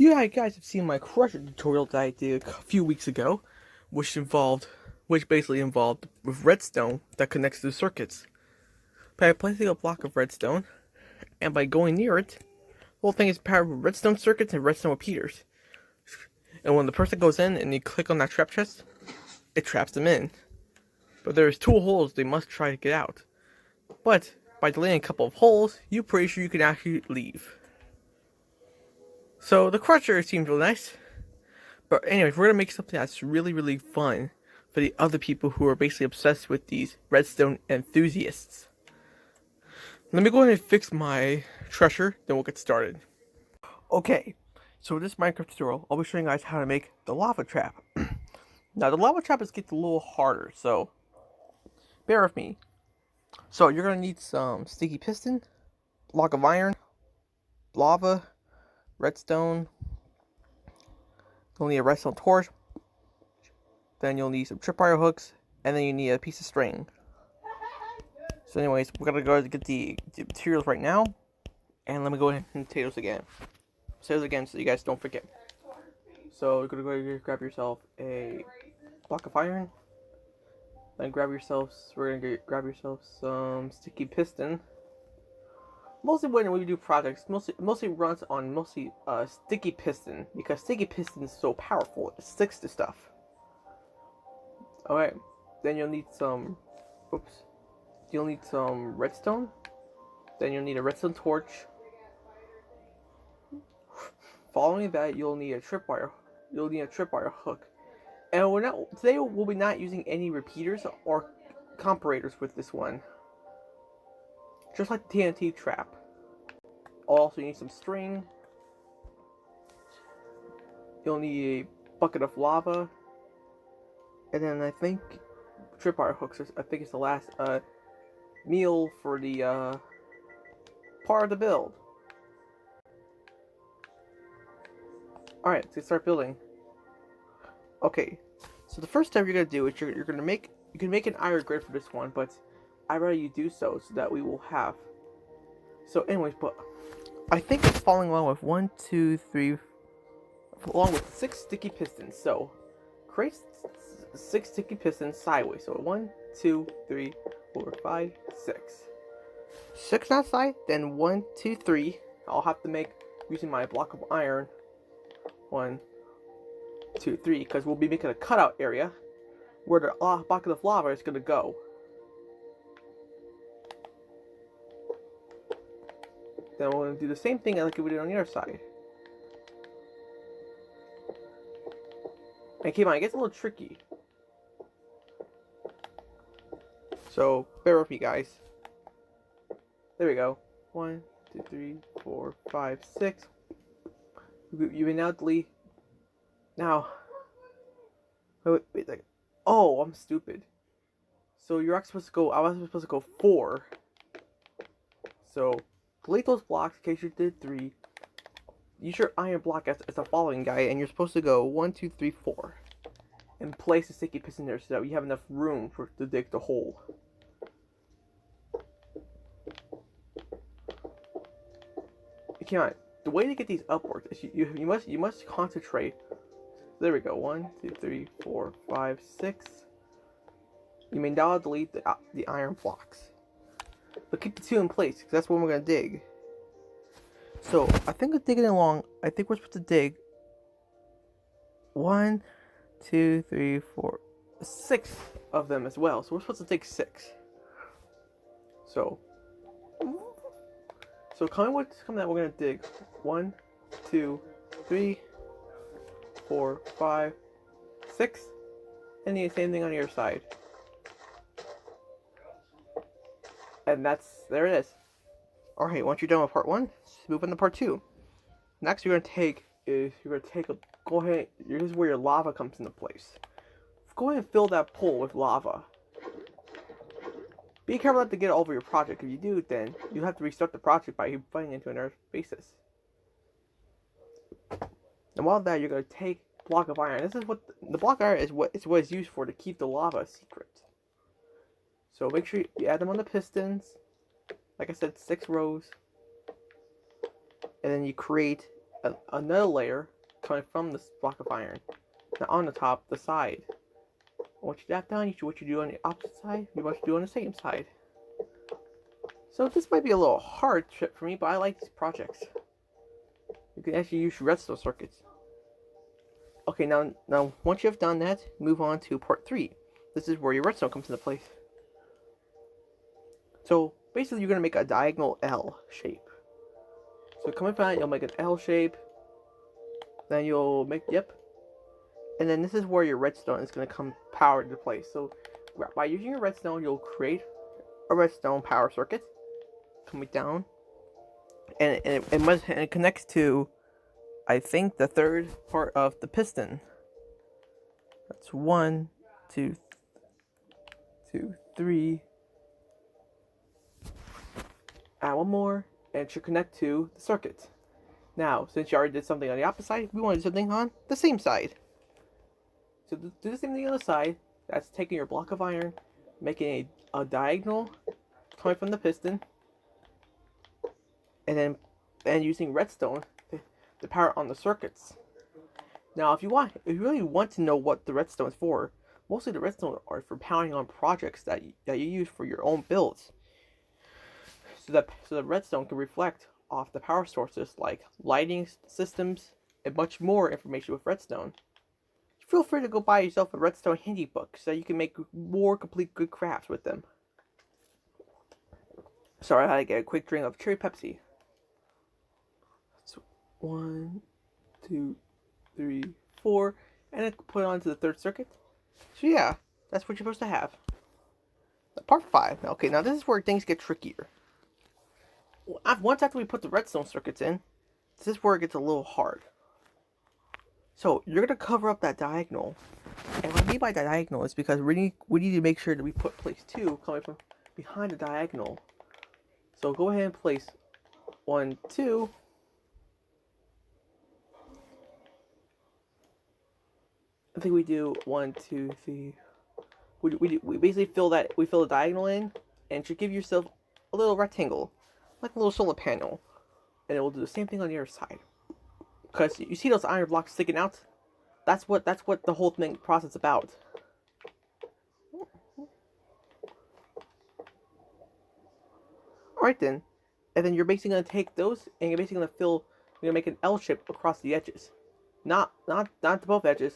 You guys have seen my crusher tutorial that I did a few weeks ago, which basically involved with redstone that connects to the circuits. By placing a block of redstone, and by going near it, the whole thing is powered with redstone circuits and redstone repeaters. And when the person goes in and you click on that trap chest, it traps them in. But there's two holes they must try to get out. But by deleting a couple of holes, you're pretty sure you can actually leave. So the crusher seems really nice. But anyways, we're gonna make something that's really, really fun for the other people who are basically obsessed with these redstone enthusiasts. Let me go ahead and fix my treasure, then we'll get started. Okay, so in this Minecraft tutorial, I'll be showing you guys how to make the lava trap. Now, the lava trap gets a little harder, so bear with me. So you're gonna need some sticky piston, block of iron, lava, redstone. You'll need a redstone torch. Then you'll need some tripwire hooks, and then you need a piece of string. So anyways, we're gonna go ahead and get the materials right now. And let me go ahead and potatoes again. Potatoes again so you guys don't forget. So you're gonna go ahead and grab yourself a block of iron. Then grab yourself some sticky piston. Mostly when we do projects, mostly runs on sticky piston, because sticky piston is so powerful, it sticks to stuff. Alright, then you'll need some redstone. Then you'll need a redstone torch. Following that, you'll need a tripwire hook. And today we'll be not using any repeaters or comparators with this one. Just like the TNT trap. Also, you need some string. You'll need a bucket of lava. And then I think tripwire hooks, I think it's the last meal for the part of the build. Alright, let's start building. Okay, so the first step you're gonna do is you can make an iron grid for this one, but I'd rather you do so that we will have. So anyways, but I think it's following along with 6 sticky pistons. So create 6 sticky pistons sideways. So 1, 2, 3, 4, 5, 6. 6 on that side, then 1, 2, 3. I'll have to make using my block of iron. 1, 2, 3, because we'll be making a cutout area where the bucket of lava is gonna go. Then we're gonna do the same thing like we did on the other side. And keep in mind, it gets a little tricky. So bear with me, guys. There we go. 1, 2, 3, 4, 5, 6. You may now delete. Now. Wait, like, oh, I'm stupid. So you're actually supposed to go. I was supposed to go 4. So delete those blocks in case you did 3. Use your iron block as a following guy, and you're supposed to go 1, 2, 3, 4, and place the sticky piston there so that you have enough room to dig the hole. You cannot. The way to get these upwards is you must concentrate. There we go. 1, 2, 3, 4, 5, 6. You may now delete the iron blocks, but keep the 2 in place because that's when we're gonna dig. So I think we're digging along. I think we're supposed to dig 1, 2, 3, 4, 6 of them as well. So we're supposed to dig 6. So coming that we're gonna dig 1, 2, 3, 4, 5, 6, and the same thing on your side. And there it is. Alright, once you're done with part 1, move on to part 2. Next go ahead, here's where your lava comes into place. Go ahead and fill that pool with lava. Be careful not to get it all over your project. If you do, then you have to restart the project by putting it into another basis. And while that, you're going to take a block of iron. This is what the block of iron is. What it's used for, to keep the lava secret. So make sure you add them on the pistons. Like I said, 6 rows. And then you create another layer coming from this block of iron. Now on the top, the side. Once you have done, what you do on the opposite side, you what you do on the same side. So this might be a little hard trip for me, but I like these projects. You can actually use redstone circuits. Okay, now once you have done that, move on to part 3. This is where your redstone comes into place. So basically, you're gonna make a diagonal L shape. So coming from that, you'll make an L shape. Then you'll make and then this is where your redstone is gonna come powered into place. So by using your redstone, you'll create a redstone power circuit coming down, and it connects to, I think, the third part of the piston. That's 1, 2, 3. Add one more, and it should connect to the circuit. Now, since you already did something on the opposite side, we want to do something on the same side. So do the same thing on the side. That's taking your block of iron, making a diagonal coming from the piston, and then using redstone to power on the circuits. Now, if you really want to know what the redstone is for, mostly the redstone are for powering on projects that you use for your own builds. So the redstone can reflect off the power sources like lighting systems and much more information with redstone. Feel free to go buy yourself a redstone handy book so you can make more complete good crafts with them. Sorry, I had to get a quick drink of cherry Pepsi. So 1, 2, 3, 4, and then put it onto the third circuit. So yeah, that's what you're supposed to have. Part 5. Okay, now this is where things get trickier. Once after we put the redstone circuits in, this is where it gets a little hard. So you're gonna cover up that diagonal, and what I mean by diagonal is because we need to make sure that we place 2 coming from behind the diagonal. So go ahead and place 1, 2. I think we do 1, 2, 3. We basically fill the diagonal in, and should give yourself a little rectangle, like a little solar panel, and it will do the same thing on the other side. Because you see those iron blocks sticking out? That's what the whole process is about. Alright then. And then you're basically gonna take those and you're basically you're gonna make an L shape across the edges. Not the both edges.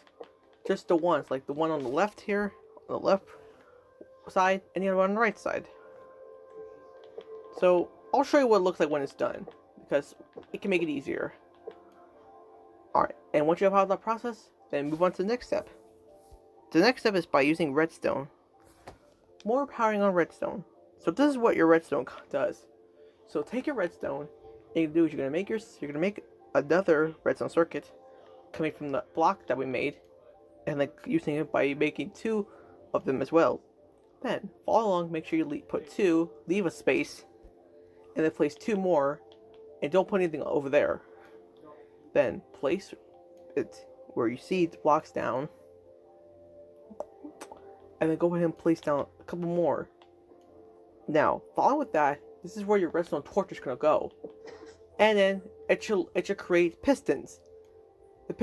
Just the ones, like the one on the left here, on the left side, and the other one on the right side. So I'll show you what it looks like when it's done, because it can make it easier. Alright, and once you have followed that process, then move on to the next step. The next step is by using redstone. More powering on redstone. So this is what your redstone does. So take your redstone, and you're gonna make another redstone circuit coming from the block that we made, and like using it by making 2 of them as well. Then follow along, make sure you put 2, leave a space, and then place 2 more, and don't put anything over there. Then place it where you see the blocks down, and then go ahead and place down a couple more. Now, following with that, this is where your redstone torch is gonna go, and then it should create pistons. The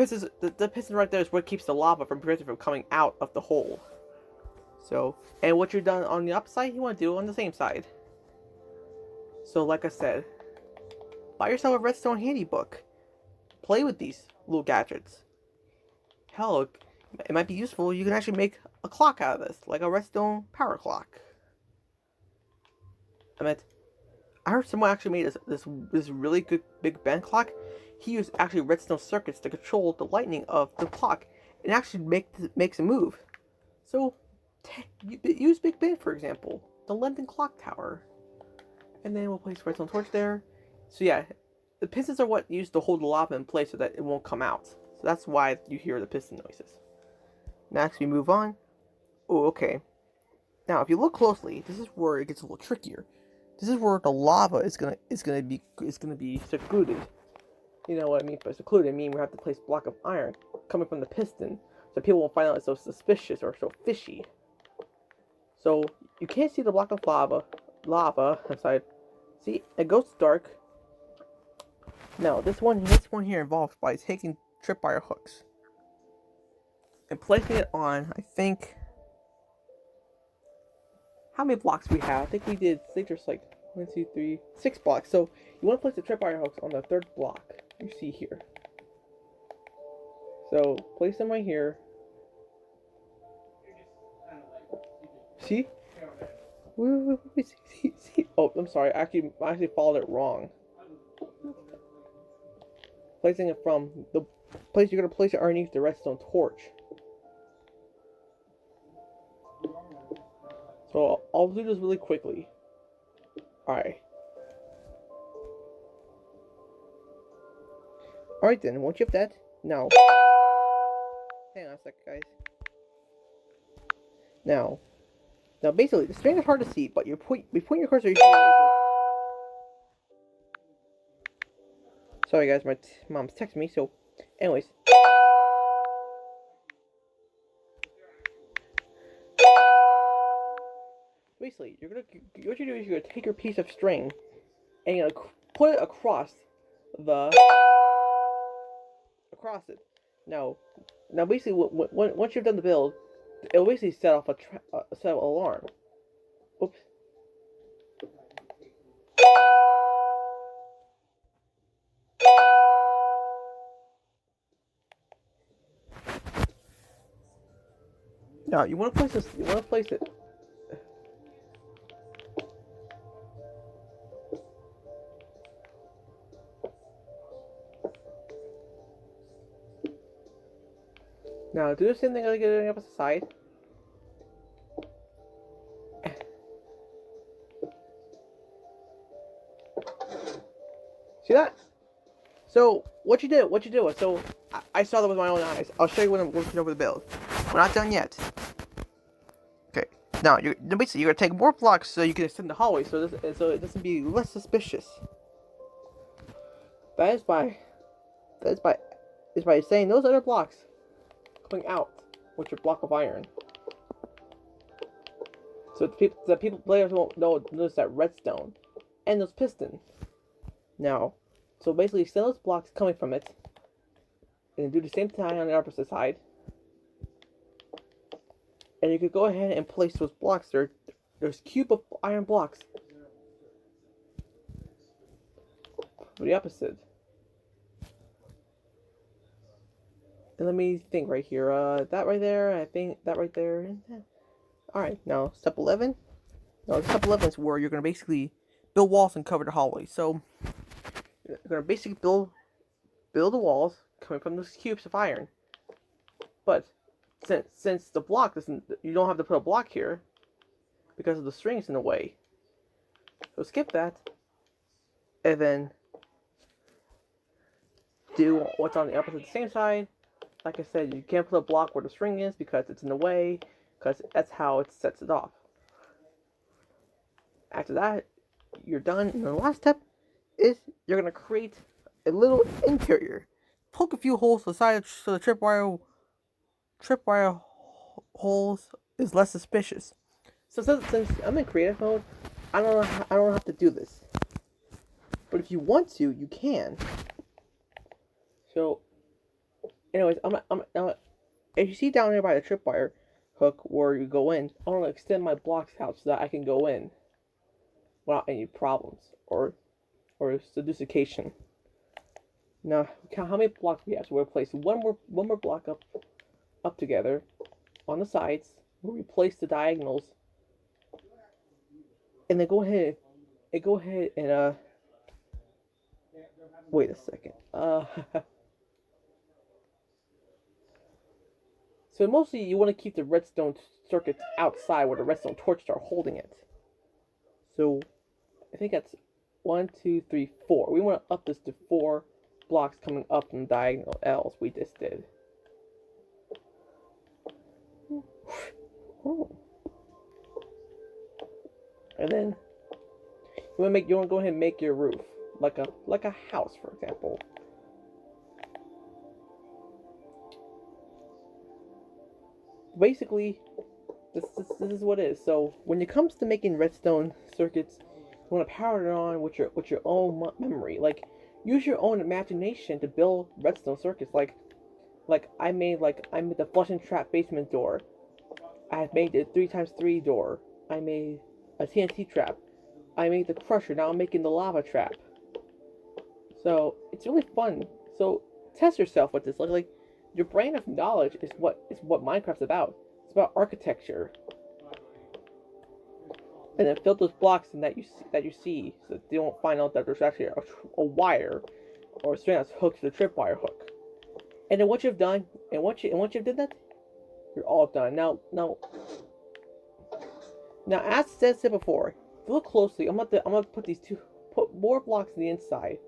piston right there is what keeps the lava from coming out of the hole. So, and what you've done on the opposite side, you want to do on the same side. So, like I said, buy yourself a redstone handy book. Play with these little gadgets. Hell, it might be useful. You can actually make a clock out of this, like a redstone power clock. I heard someone actually made this really good big Ben clock. He used actually redstone circuits to control the lightning of the clock and actually makes it move. So use Big Ben, for example, the London clock tower, and then we'll place redstone torch there. So yeah, the pistons are what used to hold the lava in place so that it won't come out. So that's why you hear the piston noises. Next, we move on. Oh, okay. Now, if you look closely, this is where it gets a little trickier. This is where the lava is gonna be secluded. You know what I mean by secluded? I mean we have to place a block of iron coming from the piston, so people won't find out it's so suspicious or so fishy. So you can't see the block of lava inside. See, it goes dark. Now this one here involves by taking tripwire hooks and placing it on, I think, how many blocks we have? I think there's like 1, 2, 3, 6 blocks. So you want to place the tripwire hooks on the third block you see here. So place them right here. See? See? Oh, I'm sorry. I actually followed it wrong. Placing it from the place you're gonna place it underneath the redstone torch. So I'll do this really quickly. Alright. Alright then, once you have that, now. Hang on a sec, guys. Now basically, the string is hard to see, but you point your cursor. Sorry guys, my mom's texting me, so anyways. Basically, what you do is you're gonna take your piece of string and you're gonna put it across it. Now basically, once you've done the build, it'll basically set off set off an alarm. Oops. Now you want to place this. You want to place it. Now do the same thing like getting up the side. See that? So what you did was, so I saw that with my own eyes. I'll show you when I'm working over the build. We're not done yet. Okay. Now basically you're gonna take more blocks so you can extend the hallway so it doesn't be less suspicious. That is by saying those other blocks coming out with your block of iron. So players won't notice that redstone and those pistons. Now, so basically extend those blocks coming from it, and do the same thing on the opposite side. And you could go ahead and place those blocks there. There's cube of iron blocks for the opposite. And let me think right here. That right there. I think that right there. All right. Now step 11. No, step 11 is where you're gonna basically build walls and cover the hallway. So you're gonna basically build the walls coming from those cubes of iron. But since the block doesn't, you don't have to put a block here because of the strings in the way. So skip that, and then do what's on the opposite the same side. Like I said, you can't put a block where the string is because it's in the way, because that's how it sets it off. After that, you're done. And the last step is you're gonna create a little interior. Poke a few holes to the side so the tripwire holes is less suspicious. So since I'm in creative mode, I don't have to do this. But if you want to, you can. So, anyways, if you see down here by the tripwire hook where you go in, I want to extend my blocks out so that I can go in without any problems or seducication. Now, count how many blocks we have. So we'll place one more block up together on the sides. We'll replace the diagonals, and then go ahead and wait a second. So mostly you want to keep the redstone circuits outside where the redstone torches are holding it. So I think that's 1, 2, 3, 4. We want to up this to 4 blocks coming up from diagonal L's we just did. Oh. And then you want to go ahead and make your roof like a house, for example. Basically, this is what it is. So when it comes to making redstone circuits, you want to power it on with your own memory. Like, use your own imagination to build redstone circuits. Like, I made the flush and trap basement door. I made the 3x3 door. I made a TNT trap. I made the crusher. Now I'm making the lava trap. So it's really fun. So test yourself with this. Like your brain of knowledge is what Minecraft's about. It's about architecture. And then fill those blocks in that you see, so they don't find out that there's actually a wire or a string that's hooked to the tripwire hook. And then once you've done, and once you've done that, you're all done. Now, as I said before, if you look closely, I'm gonna put more blocks on the inside.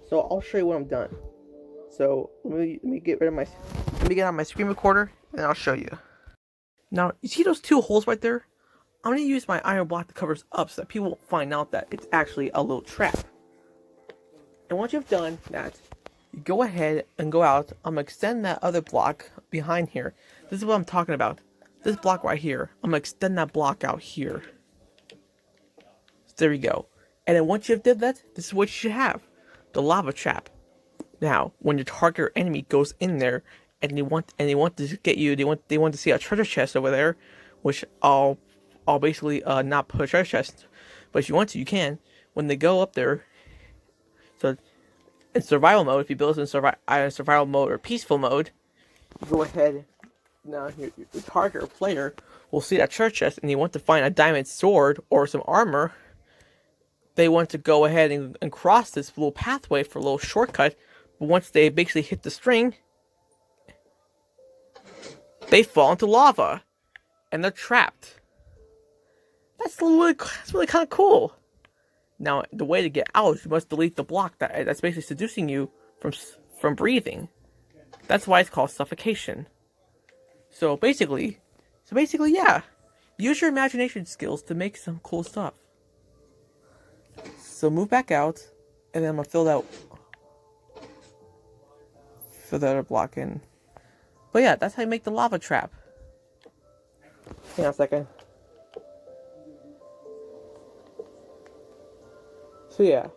So I'll show you when I'm done. So let me get out my screen recorder, and I'll show you. Now you see those two holes right there? I'm going to use my iron block to cover this up so that people won't find out that it's actually a little trap. And once you've done that, you go ahead and go out. I'm going to extend that other block behind here. This is what I'm talking about. This block right here. I'm going to extend that block out here. So there you go. And then once you've did that, this is what you should have. The lava trap. Now, when your target or enemy goes in there and they want to get you, they want to see a treasure chest over there, which I'll basically not put a treasure chest, but if you want to, you can. When they go up there, so in survival mode, if you build this in survival mode or peaceful mode, you go ahead. Now your target or player will see that treasure chest, and they want to find a diamond sword or some armor. They want to go ahead and cross this little pathway for a little shortcut. But once they basically hit the string, they fall into lava, and they're trapped. That's really kind of cool. Now, the way to get out, you must delete the block that's basically seducing you from breathing. That's why it's called suffocation. So basically, yeah. Use your imagination skills to make some cool stuff. So move back out, and then I'm gonna fill that other block in. But yeah, that's how you make the lava trap. Hang on a second. So yeah.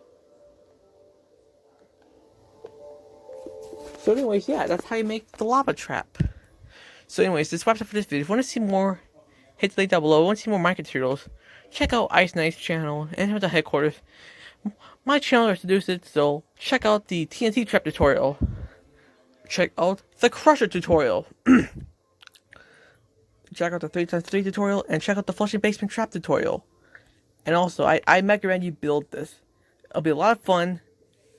So anyways, yeah, that's how you make the lava trap. So anyways, this wraps up for this video. If you want to see more, hit the link down below. If you want to see more Minecraft tutorials, check out Ice Knight's channel and him at the headquarters. My channel is introduced it, so check out the TNT trap tutorial. Check out the crusher tutorial. Check out the 3x3 tutorial, and check out the flushing basement trap tutorial. And also, I recommend you build this. It'll be a lot of fun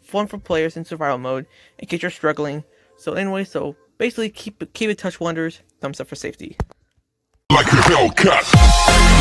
for players in survival mode, in case you're struggling. So anyway, so basically keep it touch wonders. Thumbs up for safety. Like a Hellcat.